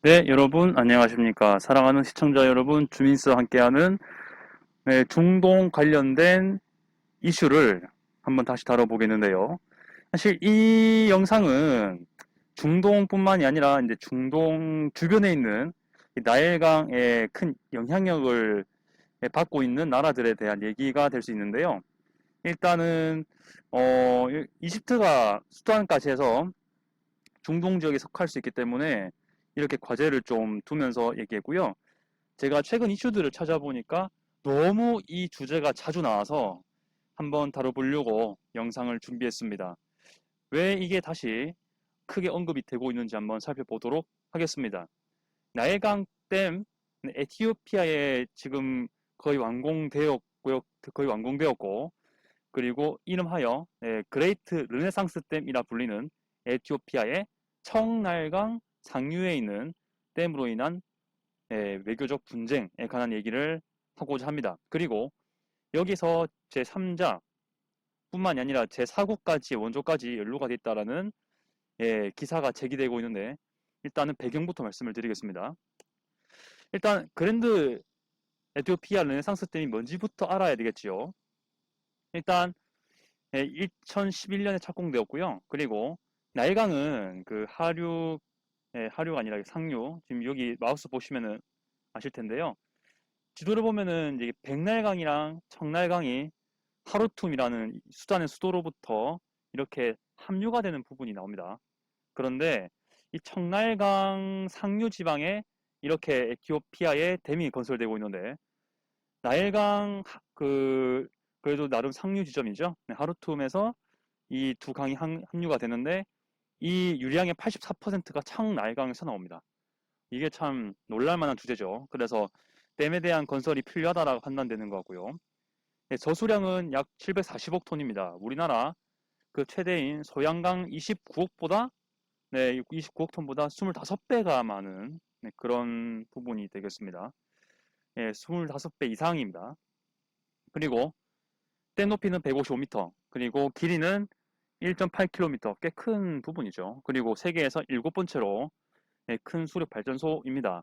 네, 여러분 안녕하십니까? 사랑하는 시청자 여러분, 주민스와 함께하는 중동 관련된 이슈를 한번 다시 다뤄보겠는데요. 사실 이 영상은 중동뿐만이 아니라 이제 중동 주변에 있는 이 나일강의 큰 영향력을 받고 있는 나라들에 대한 얘기가 될 수 있는데요. 일단은 이집트가 수도원까지 해서 중동 지역에 속할 수 있기 때문에 이렇게 과제를 좀 두면서 얘기했고요. 제가 최근 이슈들을 찾아보니까 너무 이 주제가 자주 나와서 한번 다뤄보려고 영상을 준비했습니다. 왜 이게 다시 크게 언급이 되고 있는지 한번 살펴보도록 하겠습니다. 나일강 댐, 에티오피아에 지금 거의 완공되었고, 그리고 이름하여 그레이트 르네상스 댐이라 불리는 에티오피아의 청나일강 상류에 있는 댐으로 인한 외교적 분쟁에 관한 얘기를 하고자 합니다. 그리고 여기서 제3자 뿐만이 아니라 제4국까지 원조까지 연루가 됐다라는 기사가 제기되고 있는데, 일단은 배경부터 말씀을 드리겠습니다. 일단 그랜드 에티오피아 르네상스 댐이 뭔지부터 알아야 되겠지요. 일단 2011년에 착공되었고요. 그리고 나일강은 그 하류가 아니라 상류, 지금 여기 마우스 보시면은 아실 텐데요. 지도를 보면은 이제 백날강이랑 청날강이 하루툼이라는 수단의 수도로부터 이렇게 합류가 되는 부분이 나옵니다. 그런데 이 청날강 상류 지방에 이렇게 에티오피아의 댐이 건설되고 있는데, 나일강 그래도 나름 상류 지점이죠. 네, 하루툼에서 이 두 강이 합류가 되는데, 이 유량의 84%가 청나일강에서 나옵니다. 이게 참 놀랄만한 주제죠. 그래서 댐에 대한 건설이 필요하다라고 판단되는 것 같고요. 네, 저수량은 약 740억 톤입니다. 우리나라 그 최대인 소양강 29억보다 29억 톤보다 25배가 많은 그런 부분이 되겠습니다. 25배 이상입니다. 그리고 댐 높이는 155m, 그리고 길이는 1.8km, 꽤 큰 부분이죠. 그리고 세계에서 7번째로 큰 수력 발전소입니다.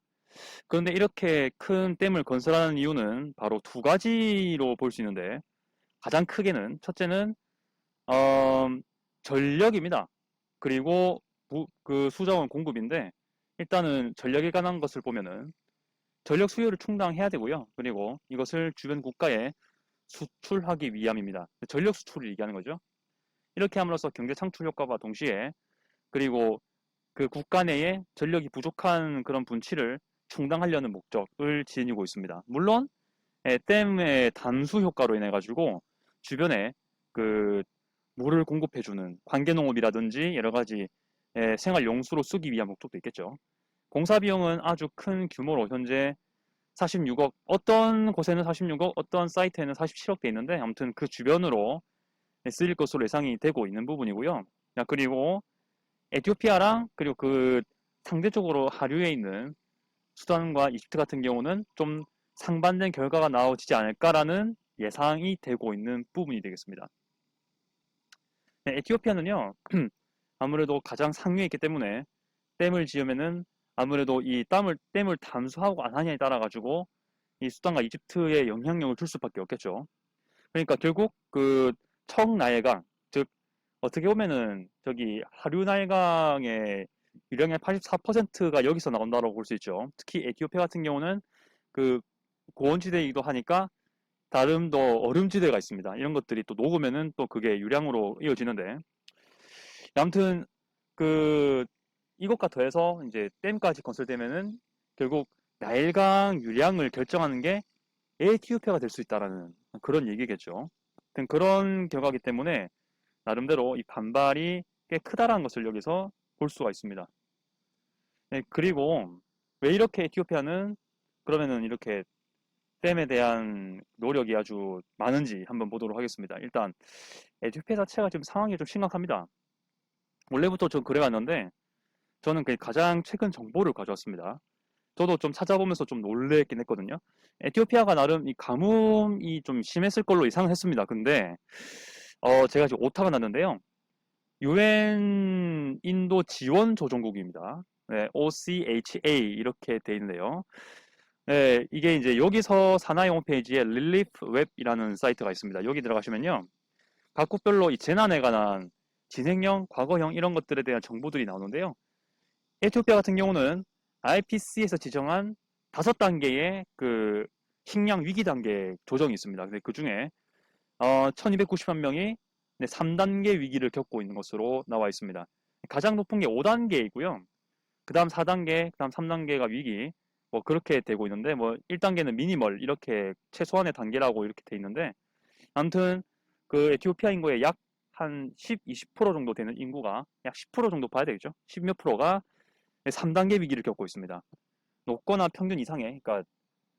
그런데 이렇게 큰 댐을 건설하는 이유는 바로 두 가지로 볼 수 있는데, 가장 크게는 첫째는 어, 전력입니다. 그리고 그 수자원 공급인데, 일단은 전력에 관한 것을 보면은 전력 수요를 충당해야 되고요. 그리고 이것을 주변 국가에 수출하기 위함입니다. 전력 수출을 얘기하는 거죠. 이렇게 함으로써 경제 창출 효과와 동시에, 그리고 그 국가 내에 전력이 부족한 그런 분치를 충당하려는 목적을 지니고 있습니다. 물론 댐의 담수 효과로 인해 가지고 주변에 그 물을 공급해주는 관계농업이라든지 여러 가지 생활 용수로 쓰기 위한 목적도 있겠죠. 공사 비용은 아주 큰 규모로 현재 46억, 어떤 곳에는 46억, 어떤 사이트에는 47억 돼 있는데, 아무튼 그 주변으로 쓰일 것으로 예상이 되고 있는 부분이고요. 그리고 에티오피아랑 그리고 그 상대적으로 하류에 있는 수단과 이집트 같은 경우는 좀 상반된 결과가 나오지 않을까라는 예상이 되고 있는 부분이 되겠습니다. 에티오피아는요, 아무래도 가장 상류에 있기 때문에 댐을 지으면은 아무래도 이 댐을 담수하고 안 하냐에 따라 가지고 이 수단과 이집트에 영향력을 줄 수밖에 없겠죠. 그러니까 결국 그 청나일강, 즉 어떻게 보면은 저기 하류나일강의 유량의 84%가 여기서 나온다고 볼 수 있죠. 특히 에티오피아 같은 경우는 그 고원지대이기도 하니까 다른 더 얼음지대가 있습니다. 이런 것들이 또 녹으면은 또 그게 유량으로 이어지는데, 아무튼 그 이것과 더해서 이제 댐까지 건설되면은 결국 나일강 유량을 결정하는 게 에티오피아가 될 수 있다라는 그런 얘기겠죠. 그런 결과기 때문에 나름대로 이 반발이 꽤 크다라는 것을 여기서 볼 수가 있습니다. 네, 그리고 왜 이렇게 에티오피아는 그러면은 이렇게 댐에 대한 노력이 아주 많은지 한번 보도록 하겠습니다. 일단 에티오피아 자체가 지금 상황이 좀 심각합니다. 원래부터 좀 그래왔는데, 저는 그 가장 최근 정보를 가져왔습니다. 저도 좀 찾아보면서 좀 놀랬긴 했거든요. 에티오피아가 나름 이 가뭄이 좀 심했을 걸로 예상을 했습니다. 근데 제가 지금 오타가 났는데요. 유엔 인도 지원 조정국입니다. 네, OCHA 이렇게 돼 있는데요. 네, 이게 이제 여기서 사나이 홈페이지에 릴리프 웹이라는 사이트가 있습니다. 여기 들어가시면요. 각국별로 이 재난에 관한 진행형, 과거형 이런 것들에 대한 정보들이 나오는데요. 에티오피아 같은 경우는 IPC에서 지정한 5단계의 그 식량 위기 단계 조정이 있습니다. 근데 그 중에 1290만 명이 3단계 위기를 겪고 있는 것으로 나와 있습니다. 가장 높은 게 5단계이고요. 그 다음 4단계, 그 다음 3단계가 위기, 뭐 그렇게 되고 있는데, 뭐 1단계는 미니멀, 이렇게 최소한의 단계라고 이렇게 돼 있는데, 아무튼 그 에티오피아 인구의 약 한 10, 20% 정도 되는 인구가, 약 10% 정도 봐야 되겠죠? 10 몇 프로가 3단계 위기를 겪고 있습니다. 높거나 평균 이상의, 그러니까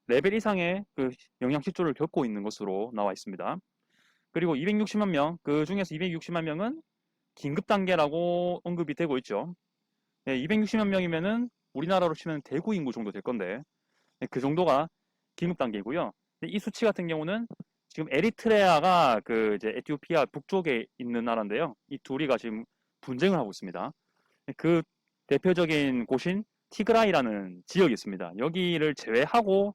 레벨 이상의 그 영양 실조를 겪고 있는 것으로 나와 있습니다. 그리고 260만 명, 그 중에서 260만 명은 긴급 단계라고 언급이 되고 있죠. 네, 260만 명이면은 우리나라로 치면 대구 인구 정도 될 건데, 네, 그 정도가 긴급 단계이고요. 이 수치 같은 경우는 지금 에리트레아가 그 이제 에티오피아 북쪽에 있는 나라인데요. 이 둘이가 지금 분쟁을 하고 있습니다. 네, 그 대표적인 곳인 티그라이라는 지역이 있습니다. 여기를 제외하고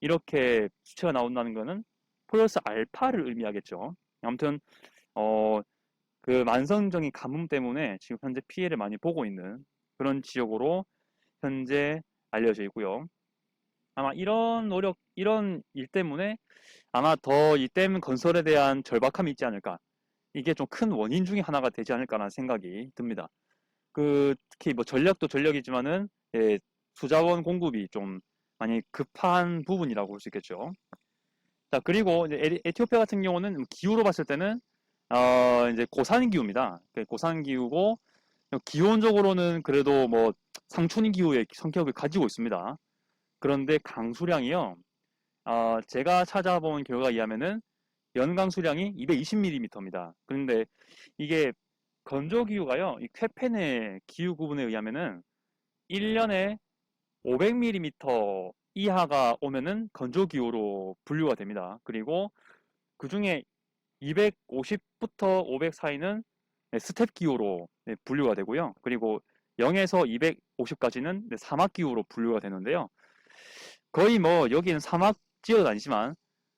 이렇게 수치가 나온다는 것은 플러스 알파를 의미하겠죠. 아무튼 어, 그 만성적인 가뭄 때문에 지금 현재 피해를 많이 보고 있는 그런 지역으로 현재 알려져 있고요. 아마 이런 노력, 이런 일 때문에 아마 더 이 댐 건설에 대한 절박함이 있지 않을까. 이게 좀 큰 원인 중에 하나가 되지 않을까라는 생각이 듭니다. 그 특히 뭐 전력도 전력이지만은 예, 수자원 공급이 좀 많이 급한 부분이라고 볼 수 있겠죠. 자, 그리고 이제 에티오피아 같은 경우는 기후로 봤을 때는 이제 고산 기후입니다. 고산 기후고 기온적으로는 그래도 뭐 상춘 기후의 성격을 가지고 있습니다. 그런데 강수량이요. 제가 찾아본 결과에 의하면은 연강 수량이 220mm입니다. 그런데 이게 건조 기후가요. 이 쾌펜의 기후 구분에 의하면은 1년에 500mm 이하가 오면은 건조 기후로 분류가 됩니다. 그리고 그 중에 250부터 500 사이는 스텝 기후로 분류가 되고요. 그리고 0에서 250까지는 사막 기후로 분류가 되는데요. 거의 뭐 여기는 사막 지역은 아니지만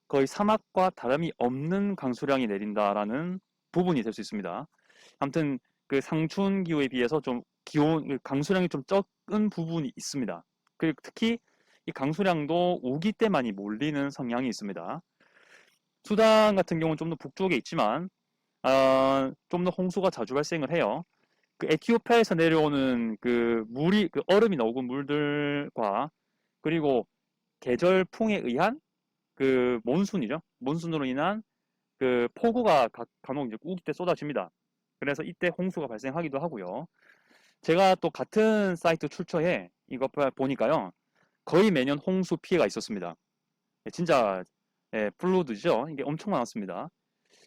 거의 사막과 다름이 없는 강수량이 내린다라는 부분이 될 수 있습니다. 아무튼 그 상춘 기후에 비해서 좀 기온 강수량이 좀 적은 부분이 있습니다. 그리고 특히 이 강수량도 우기 때 많이 몰리는 성향이 있습니다. 수단 같은 경우는 좀 더 북쪽에 있지만 좀 더 홍수가 자주 발생을 해요. 그 에티오피아에서 내려오는 그 물이 그 얼음이 녹은 물들과 그리고 계절풍에 의한 그 몬순이죠. 몬순으로 인한 그 폭우가 간혹 이제 우기 때 쏟아집니다. 그래서 이때 홍수가 발생하기도 하고요. 제가 또 같은 사이트 출처에 이거 보니까요. 거의 매년 홍수 피해가 있었습니다. 진짜 플루드죠. 이게 엄청 많았습니다.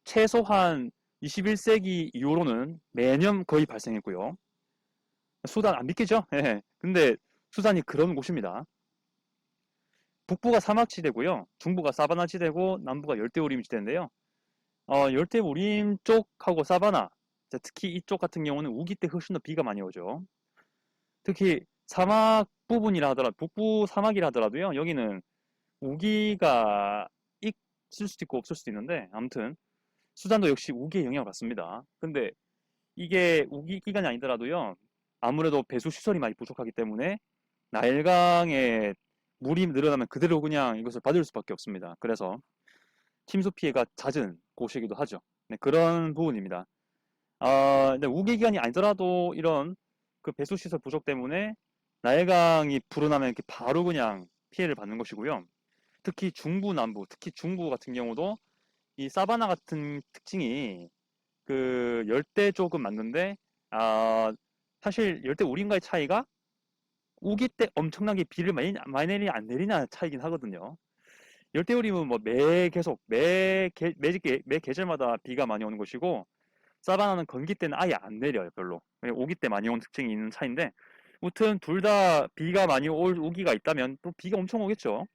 최소한 21세기 이후로는 매년 거의 발생했고요. 수단 안 믿기죠? 예. 근데 수단이 그런 곳입니다. 북부가 사막지대고요. 중부가 사바나지대고 남부가 열대우림지대인데요. 열대우림 쪽하고 사바나, 특히 이쪽 같은 경우는 우기 때 훨씬 더 비가 많이 오죠. 특히 사막 부분이라 하더라도, 북부 사막이라 하더라도요. 여기는 우기가 있을 수도 있고 없을 수도 있는데 아무튼 수단도 역시 우기의 영향을 받습니다. 근데 이게 우기 기간이 아니더라도요. 아무래도 배수 시설이 많이 부족하기 때문에 나일강에 물이 늘어나면 그대로 그냥 이것을 받을 수밖에 없습니다. 그래서 침수 피해가 잦은 곳이기도 하죠. 네, 그런 부분입니다. 근데 우기 기간이 아니더라도 이런 그 배수 시설 부족 때문에 나일강이 불어나면 이렇게 바로 그냥 피해를 받는 것이고요. 특히 중부, 남부, 특히 중부 같은 경우도 이 사바나 같은 특징이 그 열대 쪽은 맞는데 사실 열대 우림과의 차이가 우기 때 엄청나게 비를 많이 내리냐 안 내리냐 차이긴 하거든요. 열대 우림은 뭐 매 계절마다 비가 많이 오는 것이고 사바나는 건기 때는 아예 안 내려요 별로. 오기 때 많이 오는 특징이 있는 차인데 무튼 둘 다 비가 많이 올 우기가 있다면 또 비가 엄청 오겠죠.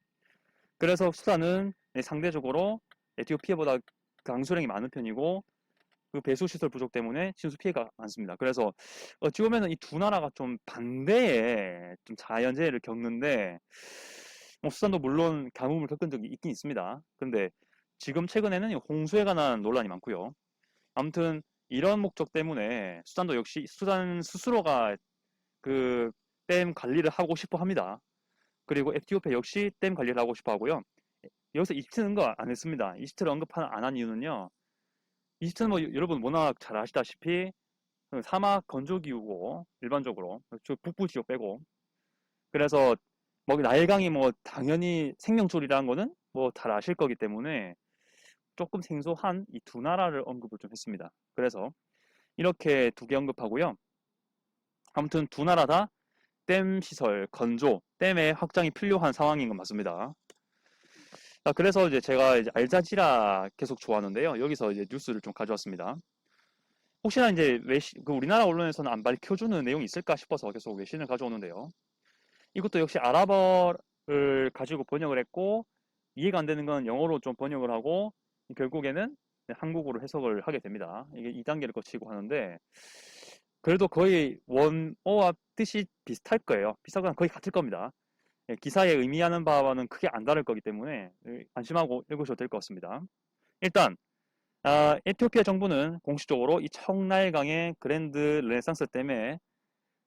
그래서 수단은 상대적으로 에티오피아보다 강수량이 많은 편이고 그 배수 시설 부족 때문에 침수 피해가 많습니다. 그래서 어찌 보면은 이 두 나라가 좀 반대의 좀 자연재해를 겪는데, 뭐 수단도 물론 가뭄을 겪은 적이 있긴 있습니다. 근데 지금 최근에는 홍수에 관한 논란이 많고요. 아무튼 이런 목적 때문에 수단도 역시 수단 스스로가 그 댐 관리를 하고 싶어 합니다. 그리고 에티오피아 역시 댐 관리를 하고 싶어 하고요. 여기서 이집트는 언급 안 했습니다. 이집트를 언급 안 한 이유는요. 이집트는 뭐 여러분 워낙 잘 아시다시피 사막 건조기후고 일반적으로 북부 지역 빼고, 그래서 뭐 나일강이 뭐 당연히 생명줄이라는 거는 뭐 잘 아실 거기 때문에 조금 생소한 이 두 나라를 언급을 좀 했습니다. 그래서 이렇게 두 개 언급하고요. 아무튼 두 나라 다 댐 시설, 건조, 댐의 확장이 필요한 상황인 건 맞습니다. 자, 그래서 이제 제가 이제 알자지라 계속 좋아하는데요. 여기서 이제 뉴스를 좀 가져왔습니다. 혹시나 이제 그 우리나라 언론에서는 안 밝혀주는 내용이 있을까 싶어서 계속 외신을 가져오는데요. 이것도 역시 아랍어를 가지고 번역을 했고, 이해가 안 되는 건 영어로 좀 번역을 하고, 결국에는 한국어로 해석을 하게 됩니다. 이게 2단계를 거치고 하는데, 그래도 거의 원어와 뜻이 비슷할 거예요. 비슷하거나 거의 같을 겁니다. 기사에 의미하는 바와는 크게 안 다를 거기 때문에 안심하고 읽으셔도 될 것 같습니다. 일단 에티오피아 정부는 공식적으로 이 청나일강의 그랜드 르네상스 댐에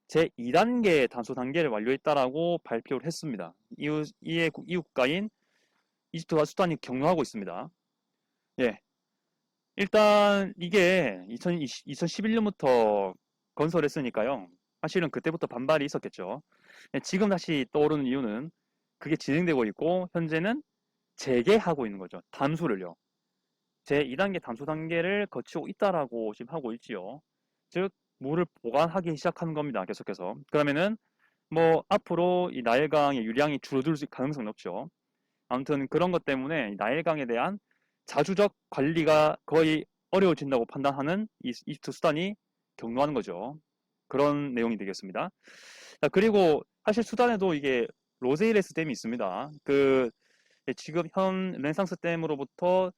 제2단계 단수 단계를 완료했다라고 발표를 했습니다. 이에 이웃국가인 이집트와 수단이 격려하고 있습니다. 예, 일단 이게 2011년부터 건설했으니까요. 사실은 그때부터 반발이 있었겠죠. 지금 다시 떠오르는 이유는 그게 진행되고 있고 현재는 재개하고 있는 거죠. 담수를요. 제2단계 담수 단계를 거치고 있다라고 지금 하고 있지요. 즉 물을 보관하기 시작하는 겁니다. 계속해서. 그러면은 뭐 앞으로 이 나일강의 유량이 줄어들 가능성이 높죠. 아무튼 그런 것 때문에 나일강에 대한 자주적 관리가 거의 어려워진다고 판단하는 이집트 수단이 격노하는 거죠. 그런 내용이 되겠습니다. 자, 그리고 사실 수단에도 이게 로세이레스 댐이 있습니다. 지금 현 르네상스 댐으로부터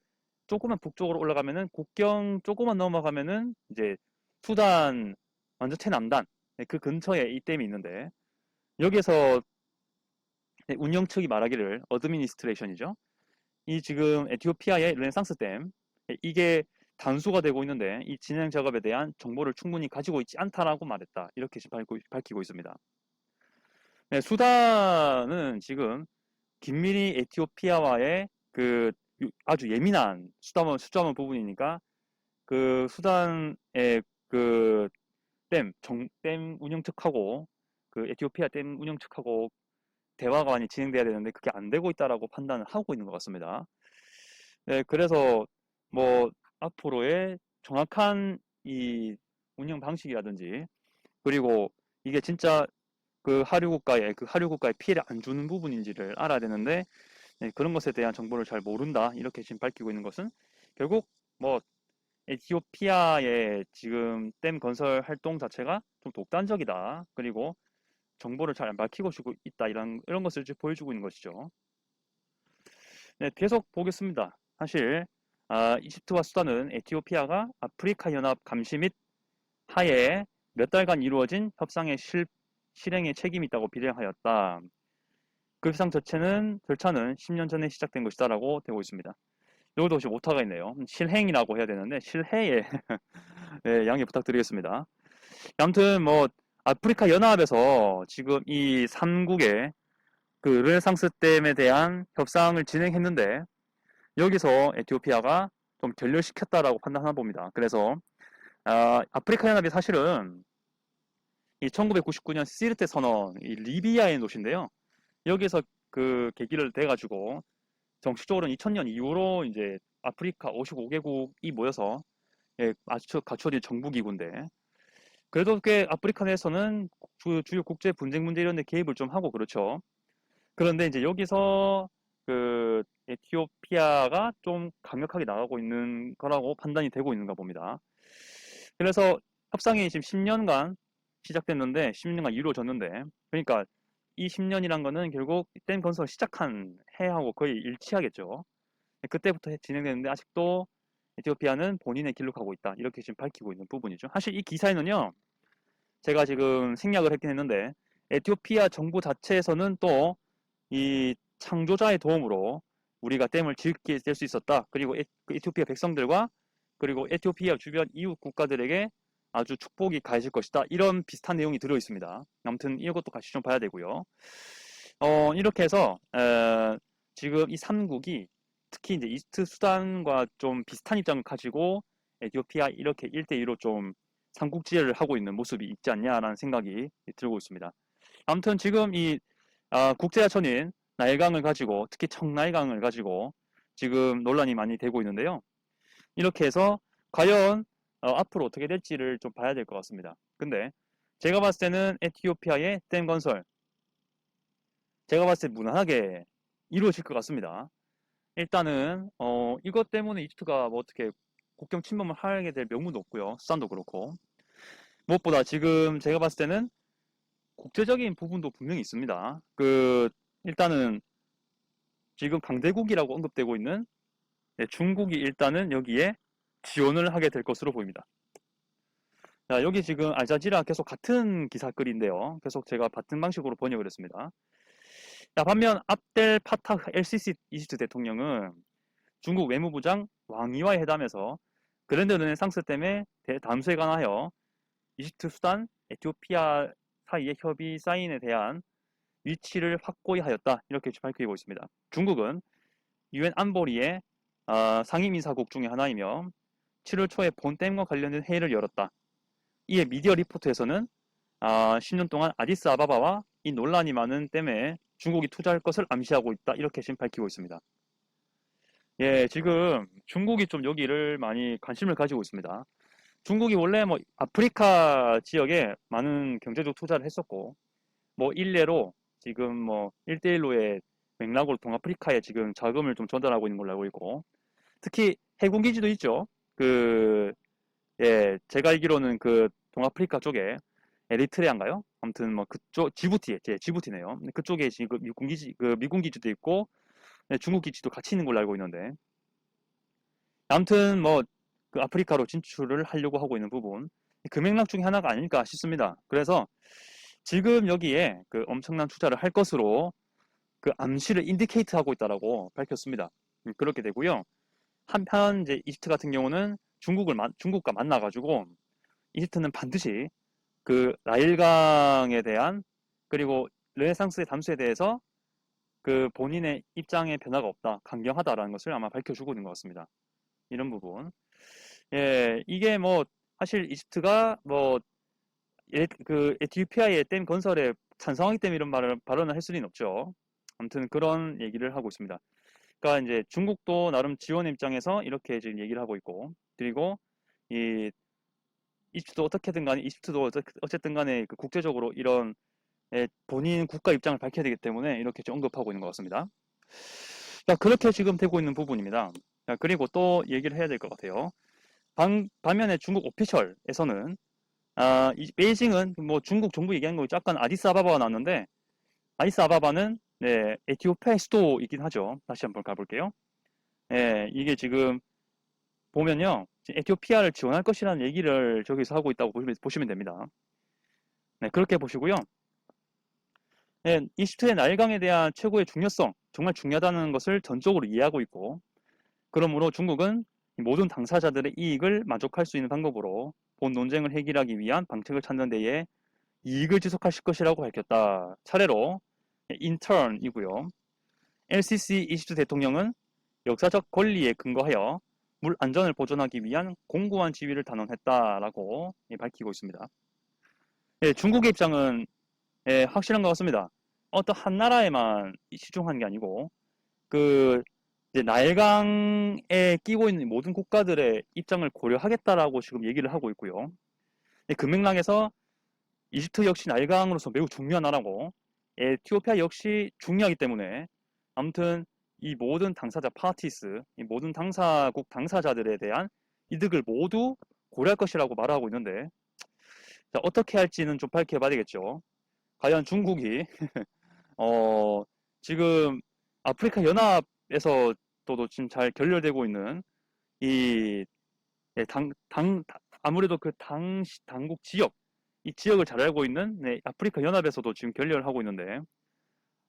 조금만 북쪽으로 올라가면은 국경 조금만 넘어가면은 이제 수단 완전 최남단 그 근처에 이 댐이 있는데, 여기에서 운영 측이 말하기를 어드미니스트레이션이죠. 이 지금 에티오피아의 르네상스 댐 이게 단수가 되고 있는데 이 진행 작업에 대한 정보를 충분히 가지고 있지 않다라고 말했다. 이렇게 지금 밝히고 있습니다. 네, 수단은 지금 긴밀히 에티오피아와의 그 아주 예민한 수자원 부분이니까 그 수단의 그 댐 운영 측하고 그 에티오피아 댐 운영 측하고 대화가 많이 진행돼야 되는데 그게 안 되고 있다라고 판단을 하고 있는 것 같습니다. 네, 그래서 뭐 앞으로의 정확한 이 운영 방식이라든지, 그리고 이게 진짜 그 하류 국가에 피해를 안 주는 부분인지를 알아야 되는데, 네, 그런 것에 대한 정보를 잘 모른다 이렇게 지금 밝히고 있는 것은 결국 뭐 에티오피아의 지금 댐 건설 활동 자체가 좀 독단적이다. 그리고 정보를 잘 안 밝히고 있다. 이런 것을 보여주고 있는 것이죠. 네, 계속 보겠습니다. 사실 이집트와 수단은 에티오피아가 아프리카 연합 감시 및 하에 몇 달간 이루어진 협상의 실행에 책임이 있다고 비례하였다. 그 협상 절차는 10년 전에 시작된 것이다라고 되고 있습니다. 이것도 혹시 오타가 있네요. 실행이라고 해야 되는데 실해에 네, 양해 부탁드리겠습니다. 아무튼 뭐 아프리카 연합에서 지금 이 3국의 그 르네상스 댐에 대한 협상을 진행했는데 여기서 에티오피아가 좀 결렬시켰다라고 판단하나 봅니다. 그래서 아프리카 연합이 사실은 이 1999년 시르테 선언, 이 리비아의 도시인데요. 여기서 그 계기를 돼가지고 정식적으로는 2000년 이후로 이제 아프리카 55개국이 모여서 갖춰진 정부기구인데, 그래도 꽤 아프리카 내에서는 주요 국제 분쟁 문제 이런 데 개입을 좀 하고 그렇죠. 그런데 이제 여기서 그 에티오피아가 좀 강력하게 나가고 있는 거라고 판단이 되고 있는가 봅니다. 그래서 협상이 지금 10년간 시작됐는데 10년간 이루어졌는데, 그러니까 이 10년이란 거는 결국 댐 건설 시작한 해하고 거의 일치하겠죠. 그때부터 진행되는데 아직도 에티오피아는 본인의 길로 가고 있다. 이렇게 지금 밝히고 있는 부분이죠. 사실 이 기사에는요, 제가 지금 생략을 했긴 했는데, 에티오피아 정부 자체에서는 또 이 창조자의 도움으로 우리가 댐을 짓게 될 수 있었다. 그리고 그 에티오피아 백성들과 그리고 에티오피아 주변 이웃 국가들에게 아주 축복이 가해질 것이다. 이런 비슷한 내용이 들어 있습니다. 아무튼 이것도 같이 좀 봐야 되고요. 이렇게 해서 지금 이 3국이 특히 이제 이스트 수단과 좀 비슷한 입장을 가지고 에티오피아 이렇게 1대2로 좀 삼국지를 하고 있는 모습이 있지 않냐라는 생각이 들고 있습니다. 아무튼 지금 이 국제하천인 나일강을 가지고 특히 청나일강을 가지고 지금 논란이 많이 되고 있는데요. 이렇게 해서 과연 앞으로 어떻게 될지를 좀 봐야 될 것 같습니다. 근데 제가 봤을 때는 에티오피아의 댐 건설, 제가 봤을 때 무난하게 이루어질 것 같습니다. 일단은 이것 때문에 이집트가 뭐 어떻게 국경 침범을 하게 될 명분도 없고요. 수단도 그렇고. 무엇보다 지금 제가 봤을 때는 국제적인 부분도 분명히 있습니다. 일단은 지금 강대국이라고 언급되고 있는 중국이 일단은 여기에 지원을 하게 될 것으로 보입니다. 자, 여기 지금 알자지라 계속 같은 기사글인데요. 계속 제가 같은 방식으로 번역을 했습니다. 자, 반면 압델 파타흐 LCC 이집트 대통령은 중국 외무부장 왕이와의 회담에서 그랜드 르네상스 때문에 담수에 관하여 이집트, 수단, 에티오피아 사이의 협의 사인에 대한 위치를 확고히 하였다. 이렇게 밝히고 있습니다. 중국은 유엔 안보리의 상임이사국 중의 하나이며 7월 초에 본댐과 관련된 회의를 열었다. 이에 미디어 리포트에서는 10년 동안 아디스아바바와 이 논란이 많은 댐에 중국이 투자할 것을 암시하고 있다. 이렇게 지금 밝히고 있습니다. 예, 지금 중국이 좀 여기를 많이 관심을 가지고 있습니다. 중국이 원래 뭐 아프리카 지역에 많은 경제적 투자를 했었고, 뭐 일례로 지금 뭐 1대1로의 맥락으로 동아프리카에 지금 자금을 좀 전달하고 있는 걸로 알고 있고, 특히 해군 기지도 있죠. 예, 제가 알기로는 동아프리카 쪽에 에리트레아인가요? 아무튼 뭐 그쪽 지부티네요. 그쪽에 지금 미군 기지도 있고 네, 중국 기지도 같이 있는 걸로 알고 있는데, 아무튼 뭐 그 아프리카로 진출을 하려고 하고 있는 부분, 그 맥락 중에 하나가 아닐까 싶습니다. 그래서 지금 여기에 엄청난 투자를 할 것으로 암시를 인디케이트 하고 있다라고 밝혔습니다. 그렇게 되고요. 한편 이제 이집트 같은 경우는 중국과 만나가지고 이집트는 반드시 나일강에 대한 그리고 르네상스의 담수에 대해서 본인의 입장에 변화가 없다, 강경하다라는 것을 아마 밝혀주고 있는 것 같습니다. 이런 부분. 예, 이게 뭐 사실 이집트가 뭐 에티오피아의 댐 건설에 찬성하기 때문에 이런 발언을 할 수는 없죠. 아무튼 그런 얘기를 하고 있습니다. 그러니까 이제 중국도 나름 지원 입장에서 이렇게 지금 얘기를 하고 있고, 그리고 이 이집트도 어떻게든 간에 이집트도 어쨌든 간에 국제적으로 이런 본인 국가 입장을 밝혀야 되기 때문에 이렇게 좀 언급하고 있는 것 같습니다. 자, 그렇게 지금 되고 있는 부분입니다. 자, 그리고 또 얘기를 해야 될 것 같아요. 반면에 중국 오피셜에서는 이 베이징은 뭐 중국 정부 얘기한 거 약간 아디스아바바가 나왔는데, 아디스아바바는 네, 에티오피아의 수도이긴 하죠. 다시 한번 가볼게요. 예, 이게 지금 보면요, 에티오피아를 지원할 것이라는 얘기를 저기서 하고 있다고 보시면 됩니다. 네, 그렇게 보시고요. 네, 이집트의 나일강에 대한 최고의 중요성, 정말 중요하다는 것을 전적으로 이해하고 있고, 그러므로 중국은 모든 당사자들의 이익을 만족할 수 있는 방법으로 본 논쟁을 해결하기 위한 방책을 찾는 데에 이익을 지속하실 것이라고 밝혔다. 차례로 인턴이고요. LCC 이집트 대통령은 역사적 권리에 근거하여 물 안전을 보존하기 위한 공고한 지위를 단언했다라고 밝히고 있습니다. 예, 중국의 입장은 확실한 것 같습니다. 어떤 한 나라에만 치중한 게 아니고 이제 나일강에 끼고 있는 모든 국가들의 입장을 고려하겠다라고 지금 얘기를 하고 있고요. 그 맥락에서 이집트 역시 나일강으로서 매우 중요한 나라고, 에티오피아 역시 중요하기 때문에 아무튼 이 모든 당사자 파티스, 이 모든 당사국 당사자들에 대한 이득을 모두 고려할 것이라고 말하고 있는데, 자, 어떻게 할지는 좀 밝혀봐야 되겠죠. 과연 중국이 지금 아프리카 연합에서 또 지금 잘 결렬되고 있는 이 예, 아무래도 그 당국 지역, 이 지역을 잘 알고 있는 아프리카 연합에서도 지금 결렬을 하고 있는데,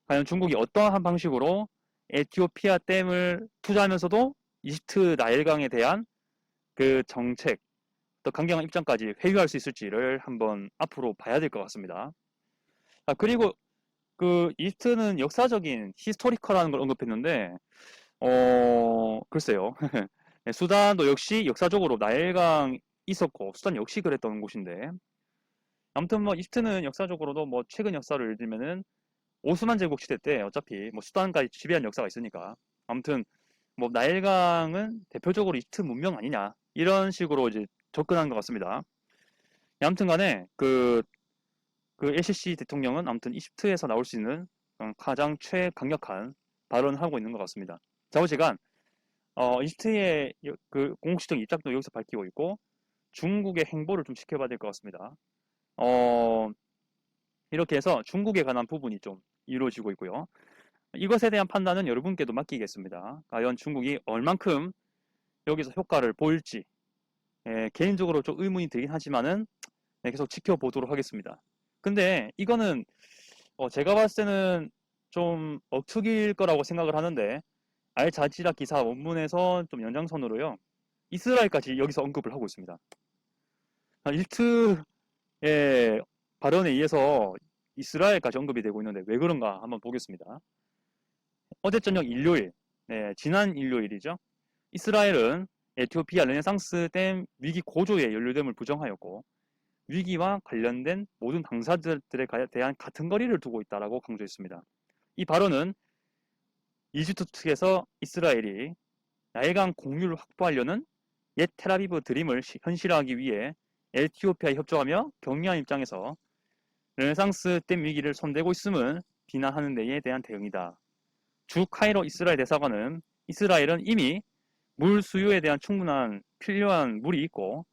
과연 중국이 어떠한 방식으로 에티오피아 댐을 투자하면서도 이집트 나일강에 대한 그 정책, 또 강경한 입장까지 회유할 수 있을지를 한번 앞으로 봐야 될 것 같습니다. 그리고 그 이집트는 역사적인 히스토리컬하는 걸 언급했는데, 글쎄요. 수단도 역시 역사적으로 나일강 있었고, 수단 역시 그랬던 곳인데, 아무튼 뭐 이집트는 역사적으로도 뭐 최근 역사를 예를 들면은 오스만 제국 시대 때 어차피 뭐 수단까지 지배한 역사가 있으니까, 아무튼 뭐 나일강은 대표적으로 이집트 문명 아니냐 이런 식으로 이제 접근한 것 같습니다. 아무튼 간에 그 LCC 대통령은 아무튼 이집트에서 나올 수 있는 가장 최강력한 발언을 하고 있는 것 같습니다. 좌우지간 이집트의 그 공식적인 입장도 여기서 밝히고 있고, 중국의 행보를 좀 지켜봐야 될 것 같습니다. 어, 이렇게 해서 중국에 관한 부분이 좀 이루어지고 있고요. 이것에 대한 판단은 여러분께도 맡기겠습니다. 과연 중국이 얼만큼 여기서 효과를 보일지, 개인적으로 좀 의문이 들긴 하지만은 계속 지켜보도록 하겠습니다. 근데 이거는 제가 봤을 때는 좀 억측일 거라고 생각을 하는데, 알자지라 기사 원문에서 좀 연장선으로요, 이스라엘까지 여기서 언급을 하고 있습니다. 일트의 발언에 의해서 이스라엘까지 언급이 되고 있는데 왜 그런가 한번 보겠습니다. 어제 저녁 일요일, 지난 일요일이죠. 이스라엘은 에티오피아 르네상스 댐 위기 고조에 연루됨을 부정하였고, 위기와 관련된 모든 당사자들에 대한 같은 거리를 두고 있다라고 강조했습니다. 이 발언은 이집트 측에서 이스라엘이 나일강 공유를 확보하려는 옛 텔아비브 드림을 현실화하기 위해 에티오피아에 협조하며 격려한 입장에서 르네상스 댐 위기를 손대고 있음을 비난하는 데에 대한 대응이다. 주 카이로 이스라엘 대사관은 이스라엘은 이미 물 수요에 대한 충분한 필요한 물이 있고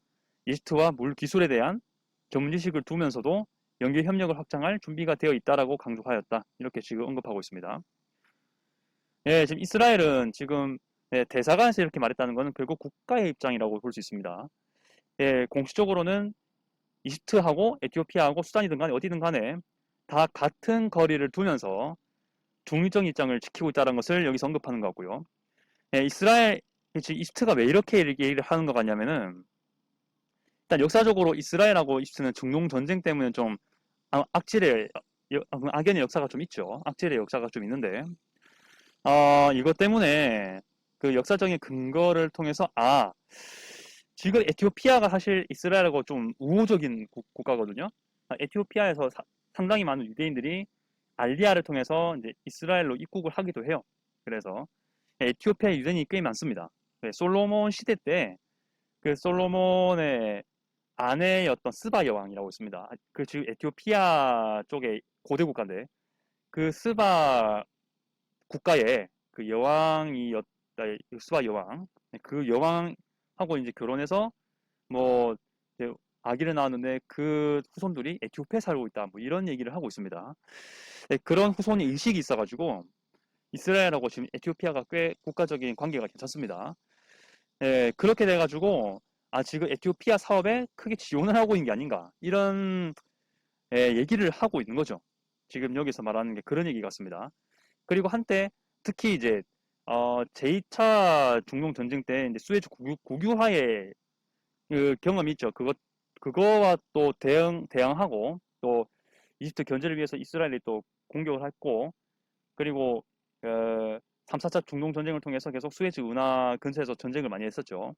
이집트와 물 기술에 대한 전문지식을 두면서도 연계 협력을 확장할 준비가 되어 있다라고 강조하였다. 이렇게 지금 언급하고 있습니다. 지금 이스라엘은 지금 대사관에서 이렇게 말했다는 것은 결국 국가의 입장이라고 볼 수 있습니다. 공식적으로는 이집트하고 에티오피아하고 수단이든 간에 어디든 간에 다 같은 거리를 두면서 중립적 입장을 지키고 있다는 것을 여기서 언급하는 것 같고요. 이스라엘, 지금 이집트가 왜 이렇게 얘기를 하는 것 같냐면은, 일단 역사적으로 이스라엘하고 이집트는 중동 전쟁 때문에 좀 악질의 악연의 역사가 좀 있죠. 악질의 역사가 좀 있는데, 이것 때문에 그 역사적인 근거를 통해서 지금 에티오피아가 사실 이스라엘하고 좀 우호적인 국가거든요. 에티오피아에서 상당히 많은 유대인들이 알리아를 통해서 이제 이스라엘로 입국을 하기도 해요. 그래서 에티오피아 유대인이 꽤 많습니다. 솔로몬 시대 때 그 솔로몬의 아내였던 스바 여왕이라고 있습니다. 그 지금 에티오피아 쪽의 고대 국가인데, 그 스바 국가의 그 여왕이었다, 스바 여왕, 그 여왕하고 이제 결혼해서 뭐 이제 아기를 낳았는데 그 후손들이 에티오피아에 살고 있다, 뭐 이런 얘기를 하고 있습니다. 그런 후손의 의식이 있어가지고 이스라엘하고 지금 에티오피아가 꽤 국가적인 관계가 괜찮습니다. 그렇게 돼가지고 지금 에티오피아 사업에 크게 지원을 하고 있는 게 아닌가, 이런 얘기를 하고 있는 거죠. 지금 여기서 말하는 게 그런 얘기 같습니다. 그리고 한때 특히 이제 제2차 중동 전쟁 때 이제 수에즈 국유화의 그 경험이 있죠. 그거와 또 대항하고, 또 이집트 견제를 위해서 이스라엘이 또 공격을 했고, 그리고 3, 4차 중동 전쟁을 통해서 계속 수에즈 운하 근처에서 전쟁을 많이 했었죠.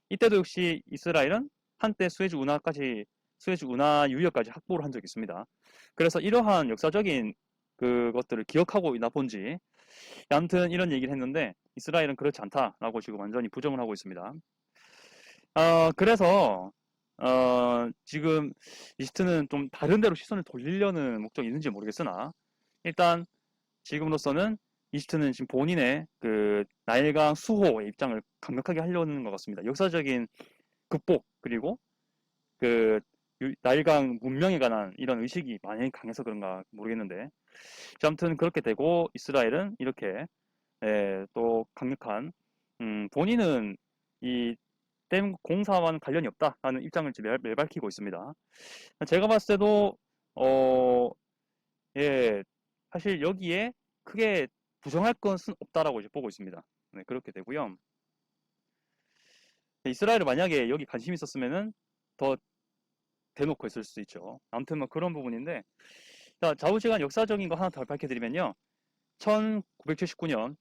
이때도 역시 이스라엘은 한때 수에즈 운하 유역까지 확보를 한 적이 있습니다. 그래서 이러한 역사적인 그것들을 기억하고 있나 본지, 아무튼 이런 얘기를 했는데 이스라엘은 그렇지 않다라고 지금 완전히 부정을 하고 있습니다. 그래서 지금 이집트는 좀 다른 데로 시선을 돌리려는 목적이 있는지 모르겠으나, 일단 지금으로서는 이집트는 지금 본인의 그 나일강 수호의 입장을 강력하게 하려는 것 같습니다. 역사적인 극복, 그리고 그 나일강 문명에 관한 이런 의식이 많이 강해서 그런가 모르겠는데, 아무튼 그렇게 되고 이스라엘은 이렇게 또 강력한 본인은 이 댐 공사와는 관련이 없다라는 입장을 밝히고 있습니다. 제가 봤을 때도 예, 사실 여기에 크게 부정할 것은 없다라고 이제 보고 있습니다. 네, 그렇게 되고요. 이스라엘을 만약에 여기 관심 있었으면은 더 대놓고 했을 수도 있죠. 아무튼 뭐 그런 부분인데, 자, 좌우지간 역사적인 거 하나 더 밝혀드리면요. 1979년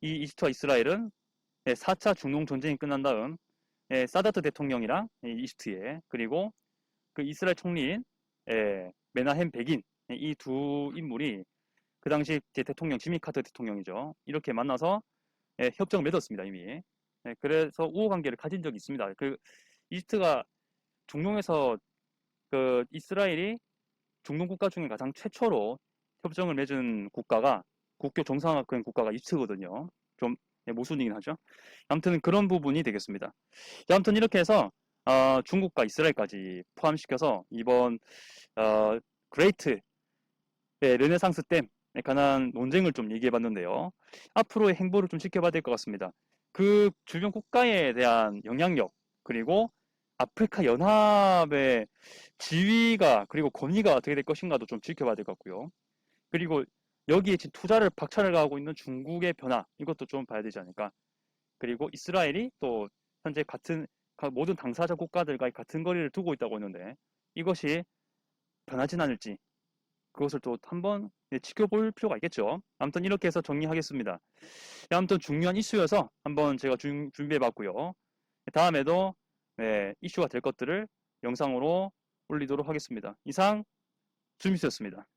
이 이집트와 이스라엘은 4차 중동 전쟁이 끝난 다음 사다트 대통령이랑 이집트에 그리고 그 이스라엘 총리인 메나헴 베긴 이 두 인물이 그 당시 대통령 지미 카터 대통령이죠. 이렇게 만나서 협정을 맺었습니다 이미. 그래서 우호 관계를 가진 적이 있습니다. 그 이집트가 중동에서 그 이스라엘이 중동 국가 중에 가장 최초로 협정을 맺은 국가가 국교 정상화된 국가가 이집트거든요. 좀 모순이긴 하죠. 아무튼 그런 부분이 되겠습니다. 아무튼 이렇게 해서 중국과 이스라엘까지 포함시켜서 이번 그레이트 르네상스 댐에 관한 논쟁을 좀 얘기해봤는데요. 앞으로의 행보를 좀 지켜봐야 될 것 같습니다. 그 주변 국가에 대한 영향력 그리고 아프리카 연합의 지위가 그리고 권위가 어떻게 될 것인가도 좀 지켜봐야 될 것 같고요. 그리고 여기에 지금 투자를 박차를 가하고 있는 중국의 변화 이것도 좀 봐야 되지 않을까. 그리고 이스라엘이 또 현재 같은 모든 당사자 국가들과 같은 거리를 두고 있다고 했는데 이것이 변하진 않을지 그것을 또 한번 지켜볼 필요가 있겠죠. 아무튼 이렇게 해서 정리하겠습니다. 아무튼 중요한 이슈여서 한번 제가 준비해봤고요. 다음에도 이슈가 될 것들을 영상으로 올리도록 하겠습니다. 이상 준비였습니다.